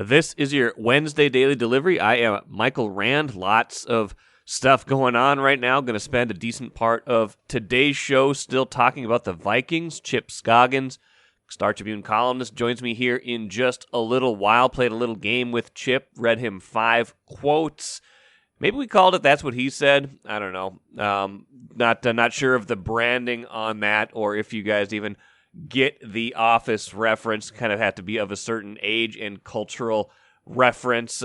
This is your Wednesday Daily Delivery. I am Michael Rand. Lots of stuff going on right now. Going to spend a decent part of today's show still talking about the Vikings. Chip Scoggins, Star Tribune columnist, joins me here in just a little while. Played a little game with Chip, read him 5 quotes. Maybe we called it That's What He Said. I don't know. Not sure of the branding on that, or if you guys even get the Office reference. Kind of have to be of a certain age and cultural reference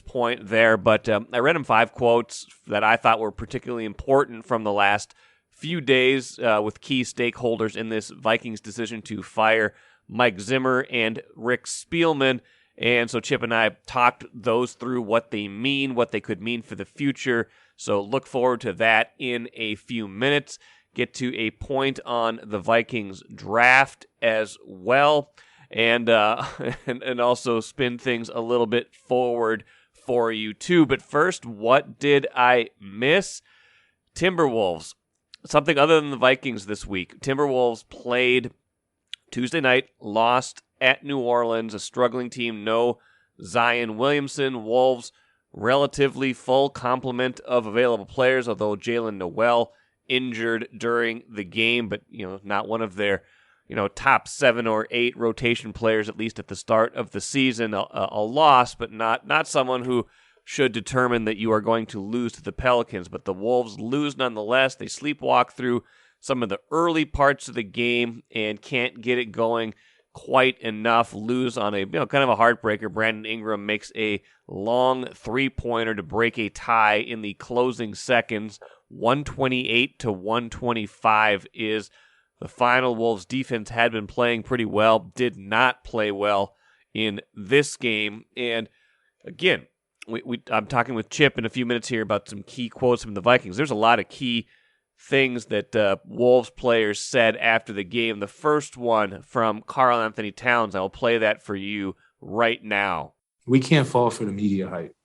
point there. But I read him 5 quotes that I thought were particularly important from the last few days with key stakeholders in this Vikings decision to fire Mike Zimmer and Rick Spielman. And so Chip and I talked those through, what they mean, what they could mean for the future. So look forward to that in a few minutes. Get to a point on the Vikings draft as well, and also spin things a little bit forward for you too. But first, what did I miss? Timberwolves. Something other than the Vikings this week. Timberwolves played Tuesday night, lost at New Orleans, a struggling team. No Zion Williamson. Wolves, relatively full complement of available players, although Jalen Noel injured during the game, but not one of their top 7 or 8 rotation players, at least at the start of the season. A loss, but not someone who should determine that you are going to lose to the Pelicans. But the Wolves lose nonetheless. They sleepwalk through some of the early parts of the game and can't get it going quite enough. Lose on a kind of a heartbreaker. Brandon Ingram makes a long 3-pointer to break a tie in the closing seconds. 128 to 125 is the final. Wolves defense had been playing pretty well, did not play well in this game. And again, I'm talking with Chip in a few minutes here about some key quotes from the Vikings. There's a lot of key things that Wolves players said after the game. The first one from Karl Anthony Towns, I'll play that for you right now. We can't fall for the media hype.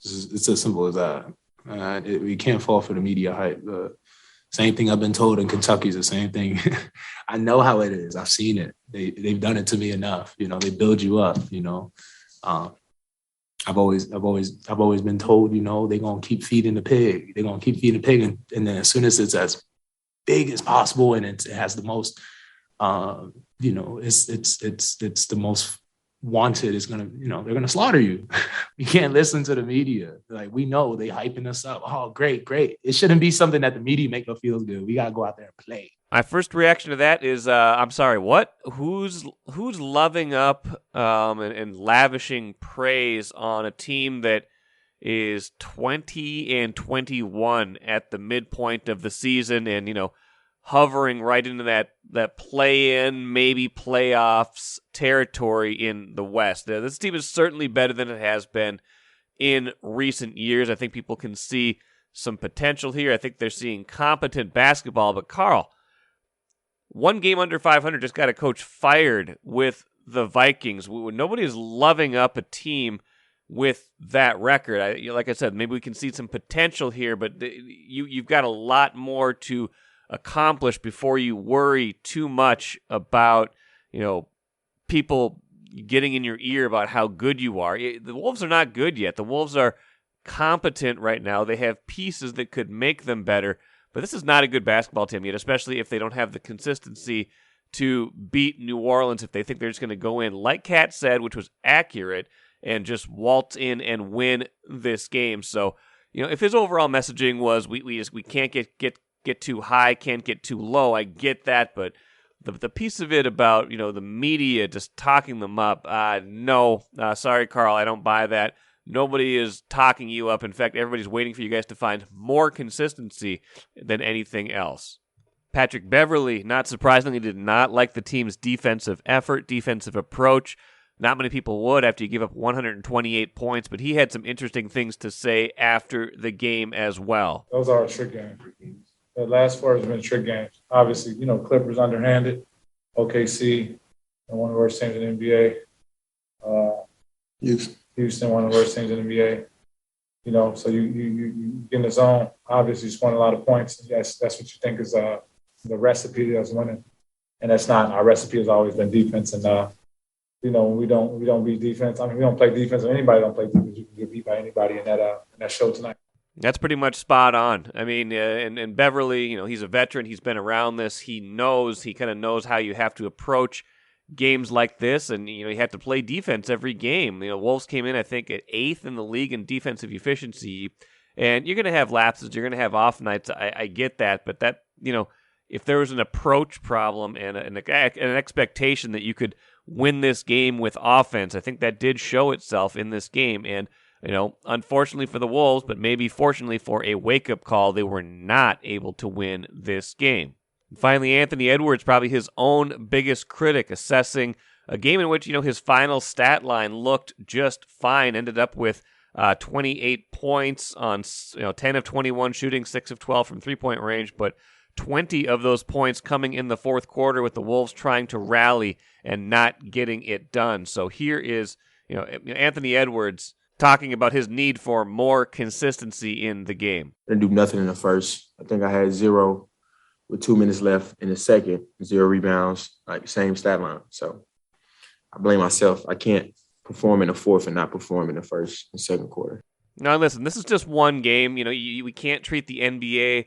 It's as simple as that. We can't fall for the media hype. Same thing I've been told in Kentucky is the same thing. I know how it is. I've seen it. They've done it to me enough. They build you up. I've always been told, they're gonna keep feeding the pig. They're gonna keep feeding the pig, and then as soon as it's as big as possible and it has the most, it's the most wanted, is gonna, they're gonna slaughter you. You can't listen to the media. Like, we know they hyping us up. Oh, great. It shouldn't be something that the media make us feel good. We gotta go out there and play. My first reaction to that is, I'm sorry, what? Who's loving up and lavishing praise on a team that is 20-21 at the midpoint of the season and hovering right into that play-in, maybe playoffs territory in the West. This team is certainly better than it has been in recent years. I think people can see some potential here. I think they're seeing competent basketball. But Carl, one game under 500 just got a coach fired with the Vikings. Nobody is loving up a team with that record. Like I said, maybe we can see some potential here, but you've got a lot more to accomplish before you worry too much about people getting in your ear about how good you are. The Wolves are not good yet. The Wolves are competent right now. They have pieces that could make them better, but this is not a good basketball team yet, especially if they don't have the consistency to beat New Orleans, if they think they're just going to go in, like Cat said, which was accurate, and just waltz in and win this game. So, if his overall messaging was we can't get too high, can't get too low, I get that, but the piece of it about the media just talking them up, no, sorry, Carl, I don't buy that. Nobody is talking you up. In fact, everybody's waiting for you guys to find more consistency than anything else. Patrick Beverley, not surprisingly, did not like the team's defensive effort, defensive approach. Not many people would after you give up 128 points, but he had some interesting things to say after the game as well. Those are trick games. The last 4 has been trick games. Obviously, Clippers underhanded, OKC, one of the worst teams in the NBA. Houston, one of the worst teams in the NBA. So you get in the zone. Obviously, you scoring a lot of points. Yes, that's what you think is the recipe that's winning. And that's not. Our recipe has always been defense. And we don't beat defense. I mean, we don't play defense, and anybody don't play defense. You can get beat by anybody in that show tonight. That's pretty much spot on. I mean, and Beverly, he's a veteran. He's been around this. He kind of knows how you have to approach games like this, and you have to play defense every game. Wolves came in, I think, at 8th in the league in defensive efficiency, and you're going to have lapses. You're going to have off nights. I get that, but that if there was an approach problem and an expectation that you could win this game with offense, I think that did show itself in this game. And unfortunately for the Wolves, but maybe fortunately for a wake-up call, they were not able to win this game. And finally, Anthony Edwards, probably his own biggest critic, assessing a game in which, his final stat line looked just fine, ended up with 28 points on 10 of 21 shooting, 6 of 12 from three-point range, but 20 of those points coming in the fourth quarter with the Wolves trying to rally and not getting it done. So here is, Anthony Edwards talking about his need for more consistency in the game. I didn't do nothing in the first. I think I had 0 with 2 minutes left in the second, 0 rebounds, like same stat line. So I blame myself. I can't perform in the fourth and not perform in the first and second quarter. Now, listen, this is just one game. We can't treat the NBA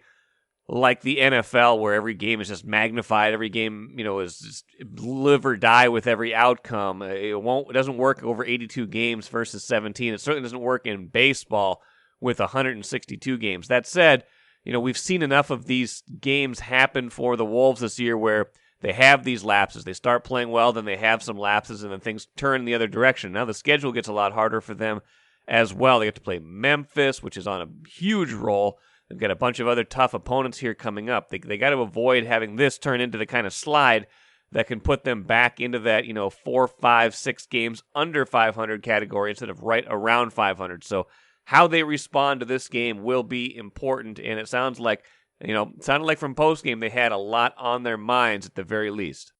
like the NFL, where every game is just magnified. Every game, is just live or die with every outcome. It doesn't work over 82 games versus 17. It certainly doesn't work in baseball with 162 games. That said, we've seen enough of these games happen for the Wolves this year where they have these lapses. They start playing well, then they have some lapses, and then things turn the other direction. Now the schedule gets a lot harder for them as well. They have to play Memphis, which is on a huge roll. They've got a bunch of other tough opponents here coming up. They got to avoid having this turn into the kind of slide that can put them back into that 4, 5, 6 games under 500 category instead of right around 500. So how they respond to this game will be important, and it sounds like from postgame they had a lot on their minds at the very least.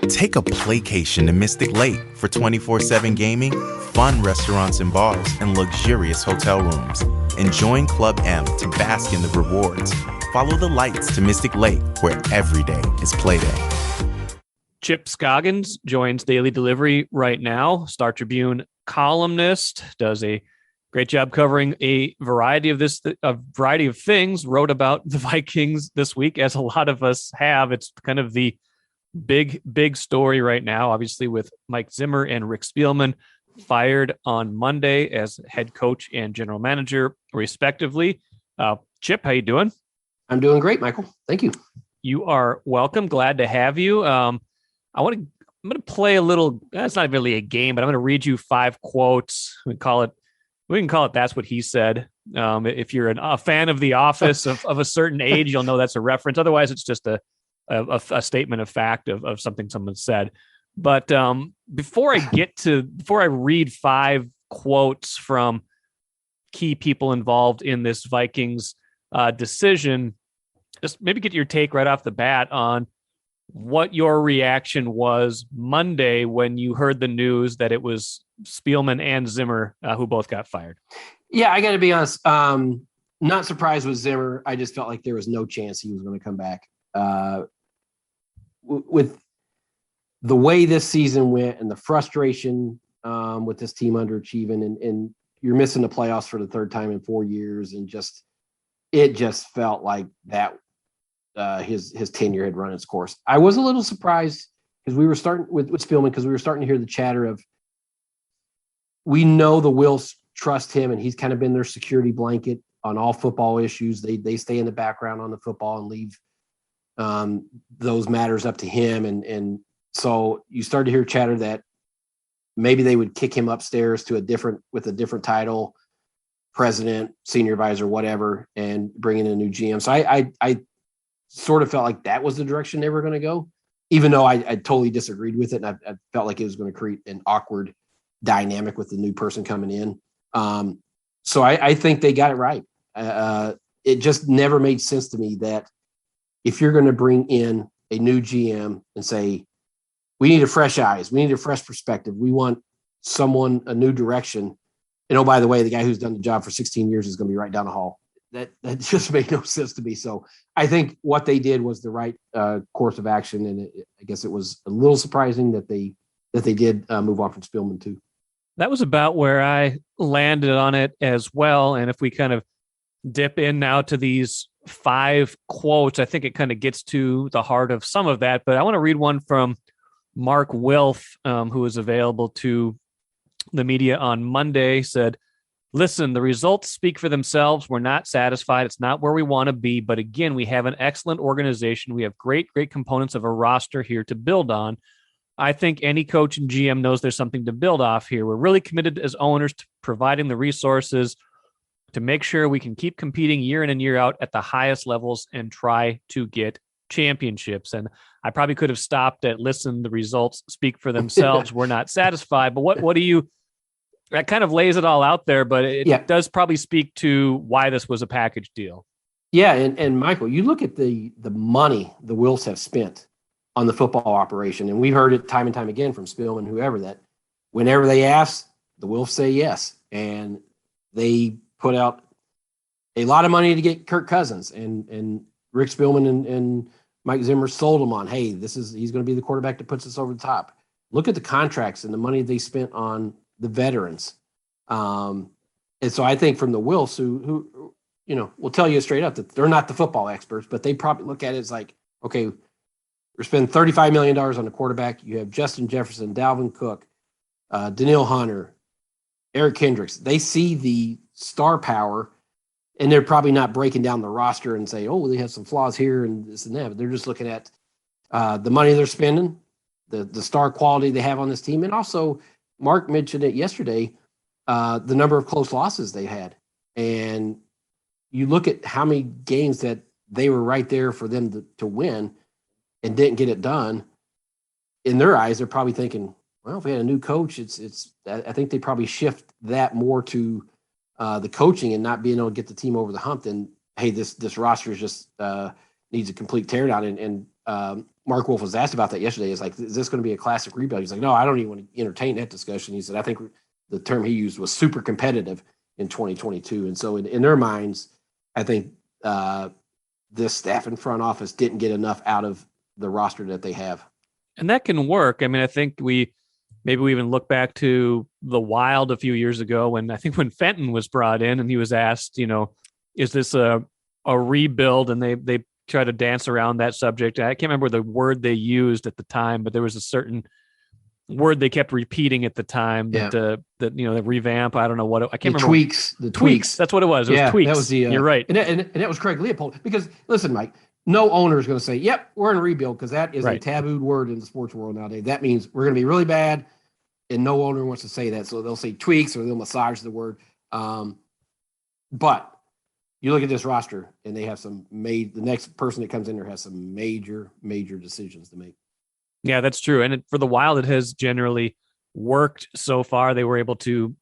Take a playcation to Mystic Lake for 24/7 gaming, fun restaurants and bars, and luxurious hotel rooms. And join Club M to bask in the rewards. Follow the lights to Mystic Lake, where every day is playday. Chip Scoggins joins Daily Delivery right now. Star Tribune columnist, does a great job covering a variety of things. Wrote about the Vikings this week, as a lot of us have. It's kind of the big story right now, obviously, with Mike Zimmer and Rick Spielman fired on Monday as head coach and general manager, respectively. Chip, how you doing? I'm doing great, Michael. Thank you. You are welcome. Glad to have you. I'm going to play a little. That's not really a game, but I'm going to read you 5 quotes. We can call it That's What He Said. If you're a fan of The Office of a certain age, you'll know that's a reference. Otherwise, it's just a statement of fact of something someone said. But before I read 5 quotes from key people involved in this Vikings decision, just maybe get your take right off the bat on what your reaction was Monday when you heard the news that it was Spielman and Zimmer who both got fired. Yeah, I got to be honest. Not surprised with Zimmer. I just felt like there was no chance he was going to come back. With the way this season went and the frustration with this team underachieving, and you're missing the playoffs for the 3rd time in 4 years, and it just felt like that his tenure had run its course. I was a little surprised because we were starting with Spielman, because we were starting to hear the chatter of, we know the Wilfs trust him, and he's kind of been their security blanket on all football issues. They stay in the background on the football and leave those matters up to him. And so you start to hear chatter that maybe they would kick him upstairs to a different title, president, senior advisor, whatever, and bring in a new GM. So I sort of felt like that was the direction they were going to go, even though I totally disagreed with it. And I felt like it was going to create an awkward dynamic with the new person coming in. So I think they got it right. It just never made sense to me that if you're going to bring in a new GM and say, we need a fresh eyes, we need a fresh perspective, we want a new direction. And oh, by the way, the guy who's done the job for 16 years is going to be right down the hall. That just made no sense to me. So I think what they did was the right course of action. And I guess it was a little surprising that they that they did move on from Spielman too. That was about where I landed on it as well. And if we kind of dip in now to these 5 quotes, I think it kind of gets to the heart of some of that. But I want to read one from Mark Wilf, who was available to the media on Monday, said, "Listen, the results speak for themselves. We're not satisfied. It's not where we want to be. But again, we have an excellent organization. We have great components of a roster here to build on. I think any coach and GM knows there's something to build off here. We're really committed as owners to providing the resources to make sure we can keep competing year in and year out at the highest levels and try to get championships." And I probably could have stopped at, "Listen, the results speak for themselves. We're not satisfied." But what do you, that kind of lays it all out there, but it does probably speak to why this was a package deal. Yeah. And Michael, you look at the money the Wilfs have spent on the football operation. And we've heard it time and time again from Spielman, whoever, that whenever they ask, the Wilfs say yes. And they put out a lot of money to get Kirk Cousins, and Rick Spielman and Mike Zimmer sold him on, hey, he's going to be the quarterback that puts us over the top. Look at the contracts and the money they spent on the veterans. And so I think from the Wilfs, who will tell you straight up that they're not the football experts, but they probably look at it as like, okay, we're spending $35 million on the quarterback. You have Justin Jefferson, Dalvin Cook, Daniil Hunter, Eric Kendricks. They see the star power, and they're probably not breaking down the roster and say, oh, they have some flaws here and this and that. But they're just looking at the money they're spending, the star quality they have on this team. And also, Mark mentioned it yesterday, the number of close losses they had. And you look at how many games that they were right there for them to win and didn't get it done. In their eyes, they're probably thinking, well, if we had a new coach, I think they probably shift that more to the coaching and not being able to get the team over the hump. Then, hey, this roster just needs a complete teardown. And Mark Wilf was asked about that yesterday. He's like, is this going to be a classic rebuild? He's like, no, I don't even want to entertain that discussion. He said, I think the term he used was super competitive in 2022. And so in their minds, I think this staff and front office didn't get enough out of the roster that they have. And that can work. I mean, I think maybe we even look back to the Wild a few years ago when Fenton was brought in and he was asked, is this a rebuild? And they try to dance around that subject. I can't remember the word they used at the time, but there was a certain word they kept repeating at the time that the revamp. I don't know what I can't remember. The tweaks. That's what it was. It was tweaks. That was You're right. And that was Craig Leopold. Because listen, Mike, no owner is going to say, yep, we're in a rebuild, because that is a tabooed word in the sports world nowadays. That means we're going to be really bad, and no owner wants to say that. So they'll say tweaks or they'll massage the word. But you look at this roster, and they have the next person that comes in there has some major, major decisions to make. Yeah, that's true. And for the Wild, it has generally worked so far. They were able to,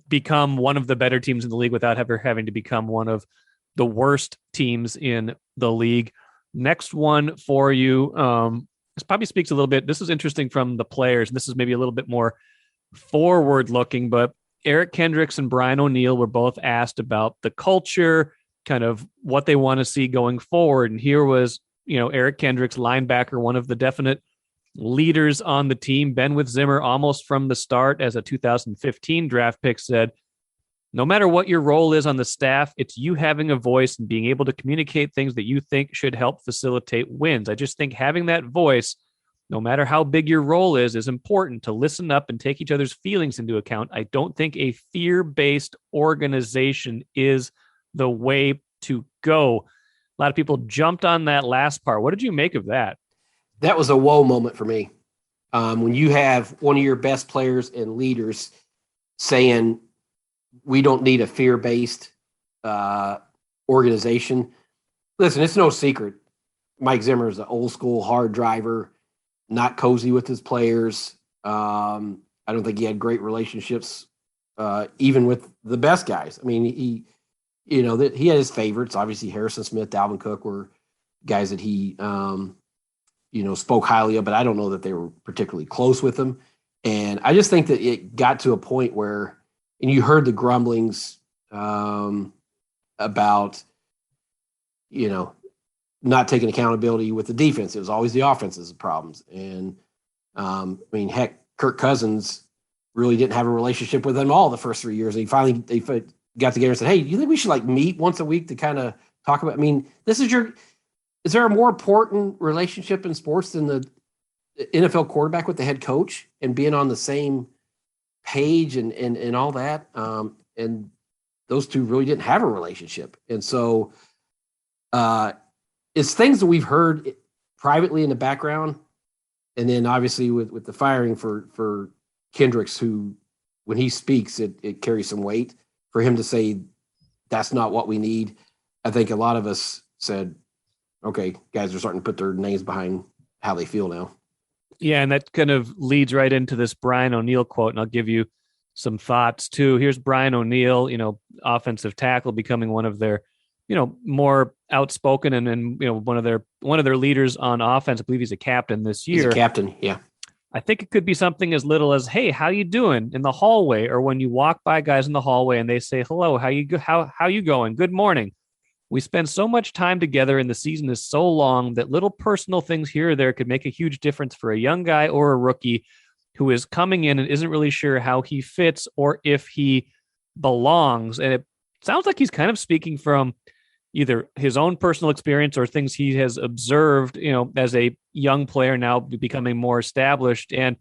become one of the better teams in the league without ever having to become one of the worst teams in the league. Next one for you. This probably speaks a little bit. This is interesting from the players. This is maybe a little bit more forward looking, but Eric Kendricks and Brian O'Neill were both asked about the culture, kind of what they want to see going forward. And here was, Eric Kendricks, linebacker, one of the definite leaders on the team, been with Zimmer almost from the start as a 2015 draft pick, said, no matter what your role is on the staff, it's you having a voice and being able to communicate things that you think should help facilitate wins. I just think having that voice, no matter how big your role is important, to listen up and take each other's feelings into account. I don't think a fear-based organization is the way to go. A lot of people jumped on that last part. What did you make of that? That was a whoa moment for me. When you have one of your best players and leaders saying, we don't need a fear-based organization. Listen, it's no secret. Mike Zimmer is an old-school hard driver, not cozy with his players. I don't think he had great relationships, even with the best guys. I mean, he had his favorites. Obviously, Harrison Smith, Dalvin Cook were guys that he, spoke highly of, but I don't know that they were particularly close with him. And I just think that it got to a point where, and you heard the grumblings about, not taking accountability with the defense. It was always the offense's problems. And I mean, heck, Kirk Cousins really didn't have a relationship with them all the first 3 years. They got together and said, "Hey, do you think we should like meet once a week to kind of talk about?" I mean, is there a more important relationship in sports than the NFL quarterback with the head coach and being on the same page and all that? And those two really didn't have a relationship. And so it's things that we've heard privately in the background. And then obviously with the firing for Kendricks, who, when he speaks, it carries some weight for him to say, that's not what we need. I think a lot of us said, okay, guys are starting to put their names behind how they feel now. Yeah, and that kind of leads right into this Brian O'Neill quote, and I'll give you some thoughts too. Here's Brian O'Neill, offensive tackle, becoming one of their, more outspoken and one of their leaders on offense. I believe he's a captain this year. He's a captain, yeah. I think it could be something as little as, "Hey, how you doing?" in the hallway, or when you walk by guys in the hallway and they say, "Hello, how you going? Good morning." We spend so much time together and the season is so long that little personal things here or there could make a huge difference for a young guy or a rookie who is coming in and isn't really sure how he fits or if he belongs. And it sounds like he's kind of speaking from either his own personal experience or things he has observed, as a young player now becoming more established. And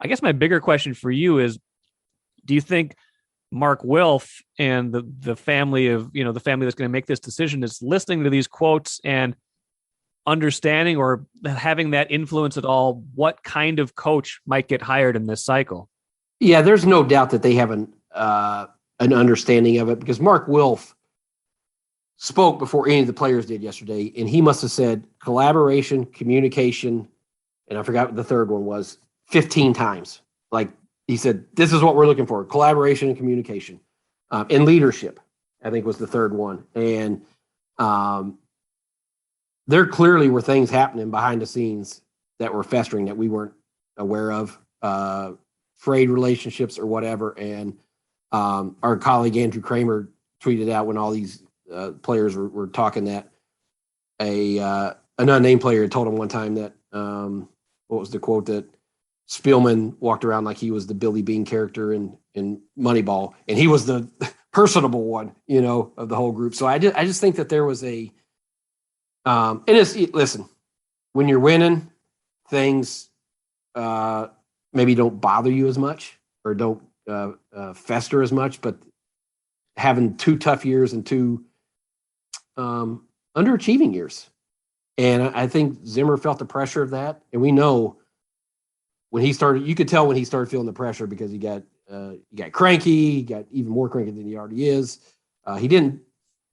I guess my bigger question for you is, do you think Mark Wilf and the family of, the family that's going to make this decision is listening to these quotes and understanding or having that influence at all what kind of coach might get hired in this cycle? Yeah, there's no doubt that they have an understanding of it, because Mark Wilf spoke before any of the players did yesterday, and he must have said collaboration, communication, and I forgot what the third one was, 15 times. Like he said, this is what we're looking for: collaboration and communication, and leadership, I think was the third one. And there clearly were things happening behind the scenes that were festering that we weren't aware of, frayed relationships or whatever. And our colleague Andrew Kramer tweeted out when all these players were talking that an unnamed player had told him one time that, what was the quote, that Spielman walked around like he was the Billy Bean character in Moneyball, and he was the personable one, of the whole group. So I just think that there was listen, when you're winning, things maybe don't bother you as much or don't fester as much, but having 2 tough years and 2 underachieving years. And I think Zimmer felt the pressure of that. And we know when he started, you could tell when he started feeling the pressure, because he got cranky, he got even more cranky than he already is. He didn't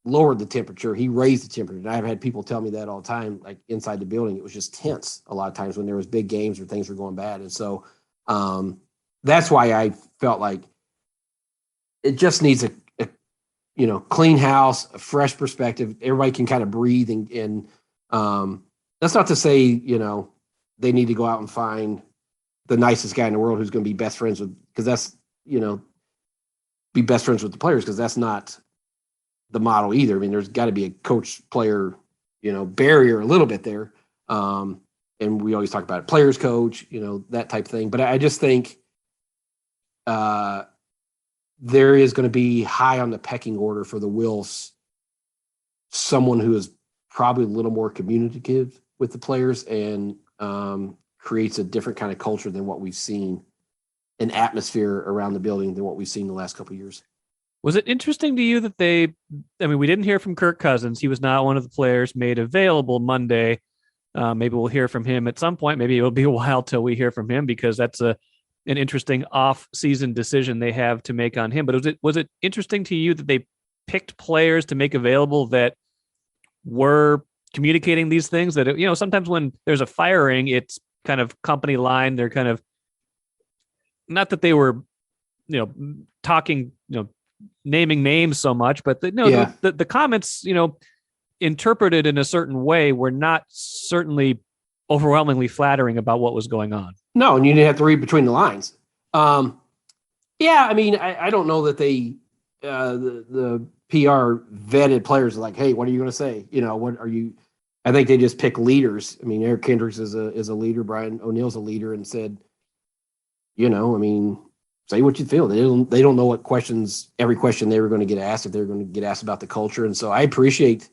lower the temperature, he raised the temperature. And I've had people tell me that all the time, like inside the building, it was just tense a lot of times when there was big games or things were going bad. And so that's why I felt like it just needs a clean house, a fresh perspective. Everybody can kind of breathe, and that's not to say, they need to go out and find the nicest guy in the world who's going to be best friends with, because that's, be best friends with the players, because that's not the model either. I mean, there's got to be a coach player, barrier a little bit there. And we always talk about it, players coach, that type of thing. But I just think there is going to be high on the pecking order for the Wilfs, someone who is probably a little more communicative with the players and creates a different kind of culture than what we've seen, an atmosphere around the building than what we've seen the last couple of years. Was it interesting to you that we didn't hear from Kirk Cousins. He was not one of the players made available Monday. Maybe we'll hear from him at some point. Maybe it'll be a while till we hear from him, because that's an interesting off-season decision they have to make on him. But was it interesting to you that they picked players to make available that were communicating these things? That, sometimes when there's a firing, it's kind of company line. They're kind of, not that they were, talking, naming names so much, but the comments, interpreted in a certain way were not certainly overwhelmingly flattering about what was going on. No, and you didn't have to read between the lines. I mean, I don't know that they, the PR vetted players like, hey, what are you going to say? What are you? I think they just pick leaders. I mean, Eric Kendricks is a leader. Brian O'Neill's a leader, and said, say what you feel. They don't know what questions, every question they were going to get asked, if they were going to get asked about the culture. And so I appreciated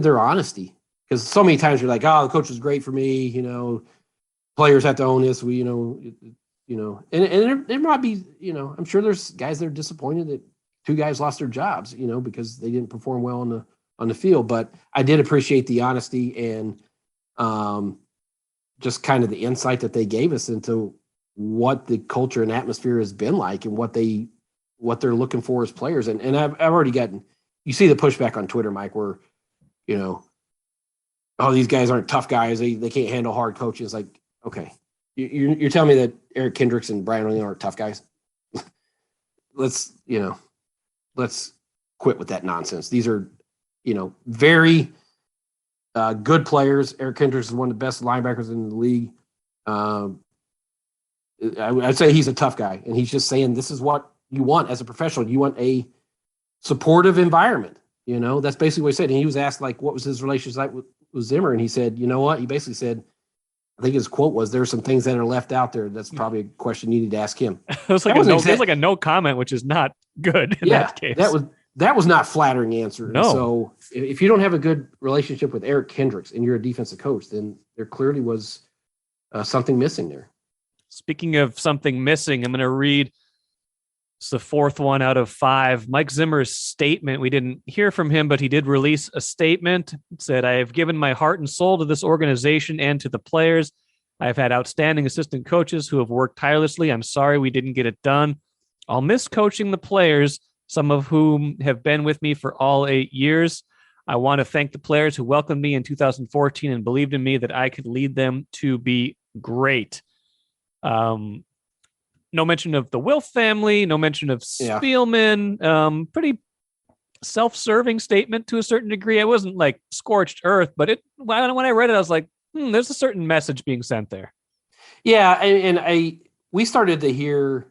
their honesty, because so many times you're like, oh, the coach was great for me. Players have to own this. And there might be, I'm sure there's guys that are disappointed that two guys lost their jobs, because they didn't perform well on the field. But I did appreciate the honesty and just kind of the insight that they gave us into what the culture and atmosphere has been like, and what they're looking for as players. And I've already gotten, you see the pushback on Twitter, Mike, where, oh, these guys aren't tough guys. They can't handle hard coaches. It's like, okay, you're telling me that Eric Kendricks and Brian O'Neill aren't tough guys? Let's quit with that nonsense. These are, very good players. Eric Kendricks is one of the best linebackers in the league. I'd say he's a tough guy, and he's just saying this is what you want as a professional. You want a supportive environment. That's basically what he said. And he was asked, like, what was his relationship with Zimmer, and he said, you know what? He basically said, I think his quote was, "There are some things that are left out there. That's probably a question you need to ask him." It was like a no comment, which is not good in that case. That was not flattering answer. No. So if you don't have a good relationship with Eric Kendricks and you're a defensive coach, then there clearly was something missing there. Speaking of something missing, I'm going to read. It's the fourth one out of 5. Mike Zimmer's statement. We didn't hear from him, but he did release a statement. It said, "I have given my heart and soul to this organization and to the players. I've had outstanding assistant coaches who have worked tirelessly. I'm sorry we didn't get it done. I'll miss coaching the players, some of whom have been with me for all 8 years. I want to thank the players who welcomed me in 2014 and believed in me that I could lead them to be great." No mention of the Wilf family, no mention of Spielman. Pretty self-serving statement to a certain degree. It wasn't like scorched earth, but when I read it, I was like, there's a certain message being sent there. Yeah, and we started to hear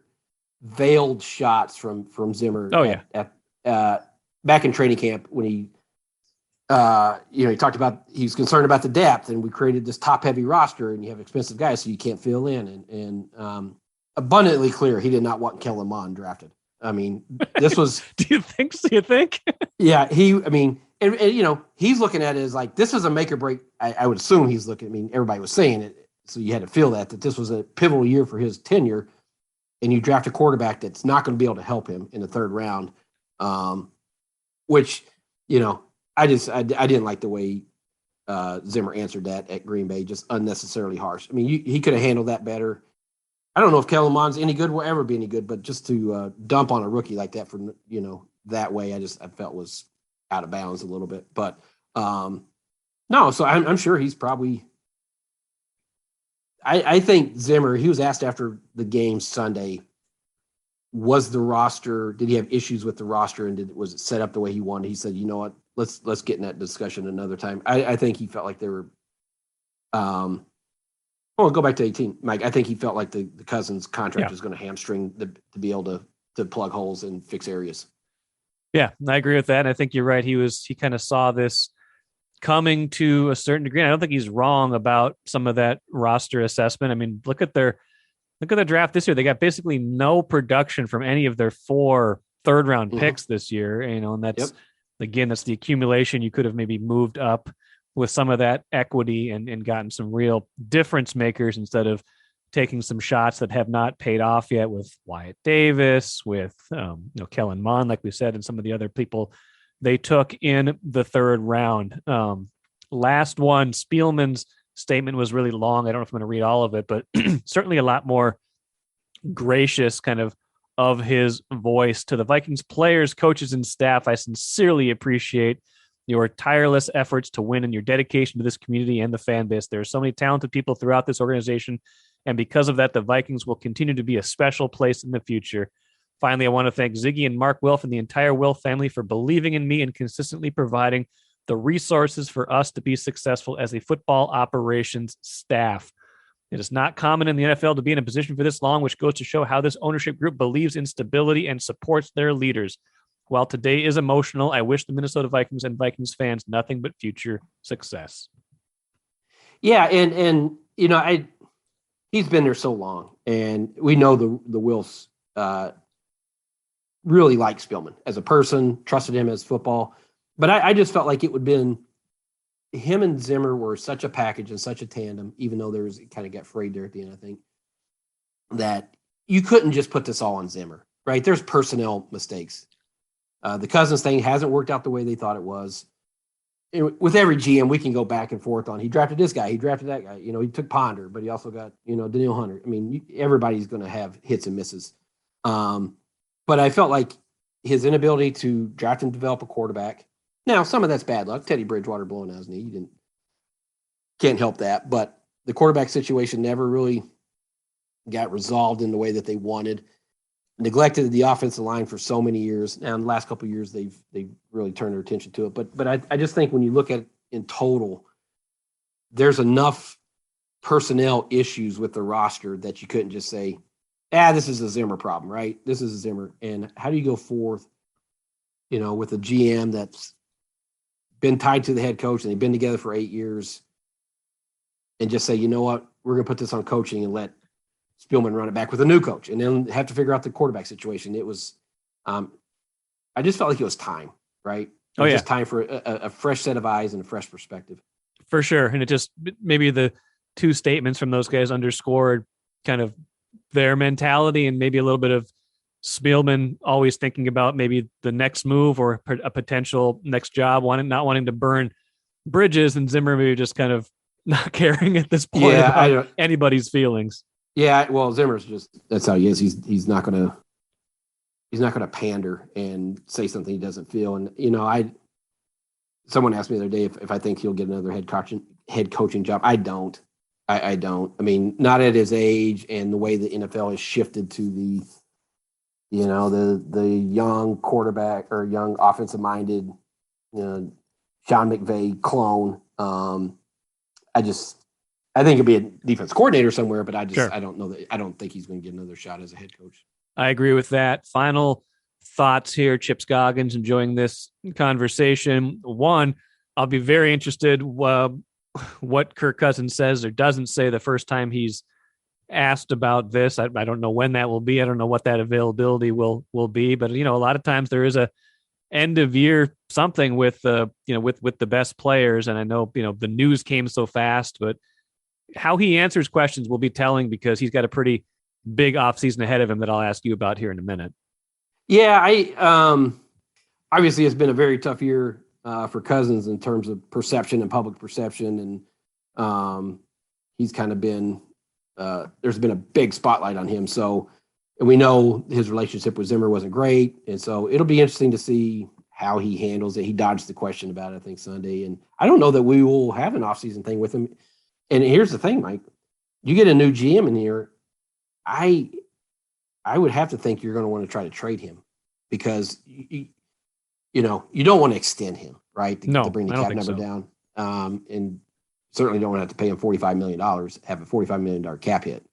veiled shots from Zimmer. At back in training camp when he talked about he was concerned about the depth, and we created this top-heavy roster, and you have expensive guys, so you can't fill in. And abundantly clear, he did not want Kellen Mond drafted. I mean, this was. Do you think? Yeah, he's looking at it as like this is a make or break. I would assume he's looking. I mean, everybody was saying it, so you had to feel that this was a pivotal year for his tenure, and you draft a quarterback that's not going to be able to help him in the third round, which I didn't like the way Zimmer answered that at Green Bay, just unnecessarily harsh. I mean, he could have handled that better. I don't know if Kellen Mond's any good, will ever be any good, but just to dump on a rookie like that for that way, I felt was out of bounds a little bit. But no, so I'm sure he's probably. I think Zimmer. He was asked after the game Sunday, was the roster? Did he have issues with the roster, and was it set up the way he wanted? He said, "You know what? Let's get in that discussion another time." I think he felt like they were. Well, go back to 18, Mike. I think he felt like the Cousins contract was going to hamstring to be able to plug holes and fix areas. Yeah, I agree with that. And I think you're right. He kind of saw this coming to a certain degree. And I don't think he's wrong about some of that roster assessment. I mean, look at the draft this year. They got basically no production from any of their 4 third-round picks this year. And that's again, that's the accumulation. You could have maybe moved up with some of that equity and gotten some real difference makers instead of taking some shots that have not paid off yet with Wyatt Davis, with Kellen Mond, like we said, and some of the other people they took in the third round. Last one, Spielman's statement was really long. I don't know if I'm going to read all of it, but certainly a lot more gracious kind of his voice to the Vikings players, coaches, and staff. I sincerely appreciate your tireless efforts to win and your dedication to this community and the fan base. There are so many talented people throughout this organization, and because of that, the Vikings will continue to be a special place in the future. Finally, I want to thank Ziggy and Mark Wilf and the entire Wilf family for believing in me and consistently providing the resources for us to be successful as a football operations staff. It is not common in the NFL to be in a position for this long, which goes to show how this ownership group believes in stability and supports their leaders. While today is emotional, I wish the Minnesota Vikings and Vikings fans nothing but future success. Yeah, and he's been there so long, and we know the Wilfs really like Spielman as a person, trusted him as football. But I just felt like it would have been him and Zimmer were such a package and such a tandem, even though it kind of got frayed there at the end, I think, that you couldn't just put this all on Zimmer, right? There's personnel mistakes. The Cousins thing hasn't worked out the way they thought it was. With every GM, we can go back and forth on, he drafted this guy, he drafted that guy. He took Ponder, but he also got, Daniil Hunter. I mean, everybody's going to have hits and misses. But I felt like his inability to draft and develop a quarterback. Now, some of that's bad luck. Teddy Bridgewater blowing out his knee. Can't help that. But the quarterback situation never really got resolved in the way that they wanted. Neglected the offensive line for so many years. Now, in the last couple of years, they've really turned their attention to it. But I just think when you look at it in total, there's enough personnel issues with the roster that you couldn't just say, this is a Zimmer problem, right? This is a Zimmer. And how do you go forth, with a GM that's been tied to the head coach and they've been together for 8 years and just say, you know what, we're going to put this on coaching and let Spielman run it back with a new coach and then have to figure out the quarterback situation. It was, I just felt like it was time, right? It was just time for a fresh set of eyes and a fresh perspective. For sure. And it just, maybe the two statements from those guys underscored kind of their mentality and maybe a little bit of Spielman always thinking about maybe the next move or a potential next job, not wanting to burn bridges, and Zimmer maybe just kind of not caring at this point about anybody's feelings. Yeah, well, Zimmer's that's how he is. He's not gonna pander and say something he doesn't feel. And someone asked me the other day if I think he'll get another head coaching job. I don't. I don't. I mean, not at his age and the way the NFL has shifted to the young quarterback or young offensive-minded, Sean McVay clone. I think he'll be a defense coordinator somewhere, but I don't know that. I don't think he's going to get another shot as a head coach. I agree with that. Final thoughts here. Chip Scoggins, enjoying this conversation. One, I'll be very interested what Kirk Cousins says or doesn't say the first time he's asked about this. I don't know when that will be. I don't know what that availability will be, but a lot of times there is a end of year something with with the best players. And I know, the news came so fast, but how he answers questions will be telling because he's got a pretty big offseason ahead of him that I'll ask you about here in a minute. Yeah. Obviously it's been a very tough year for Cousins in terms of perception and public perception. And he's kind of been, there's been a big spotlight on him. So, and we know his relationship with Zimmer wasn't great. And so it'll be interesting to see how he handles it. He dodged the question about it, I think, Sunday. And I don't know that we will have an offseason thing with him. And here's the thing, Mike, you get a new GM in here. I would have to think you're going to want to try to trade him because you don't want to extend him, right? To bring the cap number down. And certainly don't want to have to pay him $45 million, have a $45 million cap hit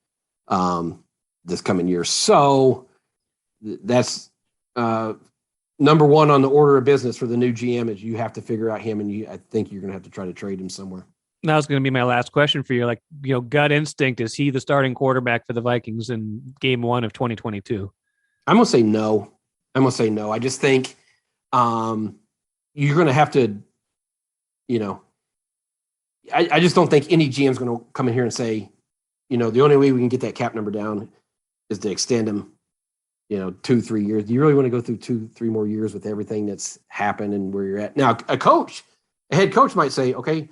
this coming year. So that's number one on the order of business for the new GM is you have to figure out him, and I think you're going to have to try to trade him somewhere. That was going to be my last question for you. Like, gut instinct, is he the starting quarterback for the Vikings in game 1 of 2022? I'm going to say no. I just think you're going to have to, I just don't think any GM is going to come in here and say, the only way we can get that cap number down is to extend him, 2-3 years. Do you really want to go through 2-3 more years with everything that's happened and where you're at? Now, a head coach might say, okay,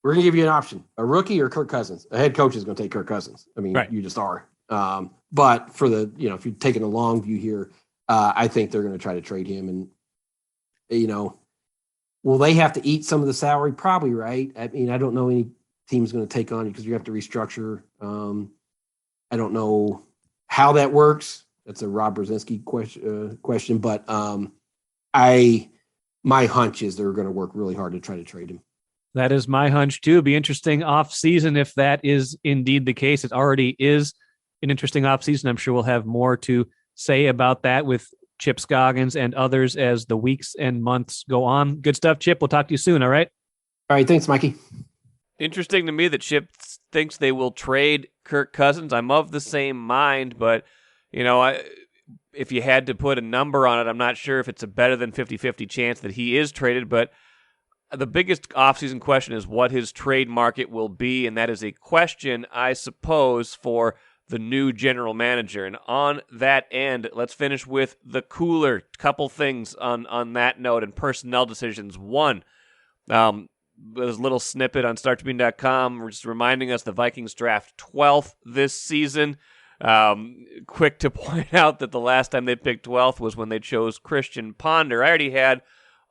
we're going to give you an option, a rookie or Kirk Cousins. A head coach is going to take Kirk Cousins. I mean, You just are. But for the, if you're taking a long view here, I think they're going to try to trade him. And, will they have to eat some of the salary? Probably, right? I mean, I don't know any team's going to take on you because you have to restructure. I don't know how that works. That's a Rob Brzezinski question. But my hunch is they're going to work really hard to try to trade him. That is my hunch too. It'd be interesting off season if that is indeed the case. It already is an interesting off season. I'm sure we'll have more to say about that with Chip Scoggins, and others as the weeks and months go on. Good stuff, Chip. We'll talk to you soon, all right? All right, thanks, Mikey. Interesting to me that Chip thinks they will trade Kirk Cousins. I'm of the same mind, but, if you had to put a number on it, I'm not sure if it's a better than 50-50 chance that he is traded, but the biggest offseason question is what his trade market will be, and that is a question, I suppose, for the new general manager. And on that end, let's finish with the cooler. Couple things on that note and personnel decisions. One, there's a little snippet on StarTribune.com just reminding us the Vikings draft 12th this season. Quick to point out that the last time they picked 12th was when they chose Christian Ponder. I already had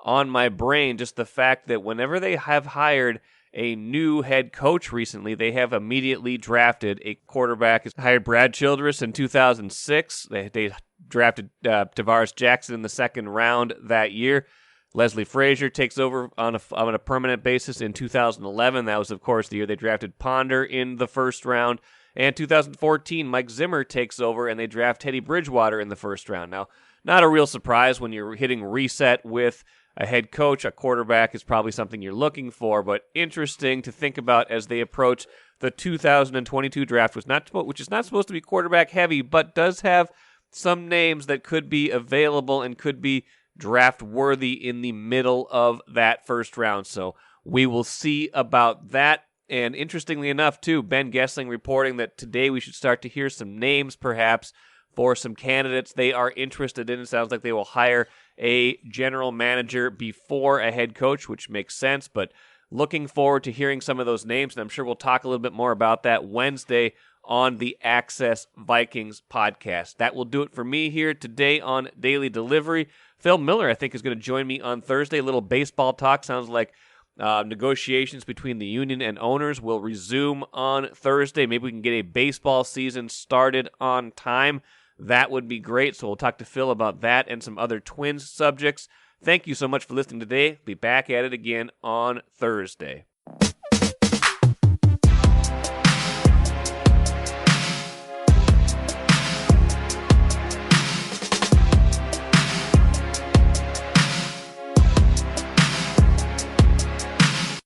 on my brain just the fact that whenever they have hired a new head coach recently, they have immediately drafted a quarterback. They hired Brad Childress in 2006. They drafted Tavares Jackson in the second round that year. Leslie Frazier takes over on a permanent basis in 2011. That was, of course, the year they drafted Ponder in the first round. And 2014, Mike Zimmer takes over, and they draft Teddy Bridgewater in the first round. Now, not a real surprise when you're hitting reset with a head coach. A quarterback is probably something you're looking for, but interesting to think about as they approach the 2022 draft, which is not supposed to be quarterback heavy, but does have some names that could be available and could be draft worthy in the middle of that first round. So we will see about that. And interestingly enough, too, Ben Gessling reporting that today we should start to hear some names, perhaps, for some candidates they are interested in. It sounds like they will hire a general manager before a head coach, which makes sense. But looking forward to hearing some of those names, and I'm sure we'll talk a little bit more about that Wednesday on the Access Vikings podcast. That will do it for me here today on Daily Delivery. Phil Miller, I think, is going to join me on Thursday. A little baseball talk. Sounds like negotiations between the union and owners will resume on Thursday. Maybe we can get a baseball season started on time. That would be great. So we'll talk to Phil about that and some other Twins subjects. Thank you so much for listening today. Be back at it again on Thursday.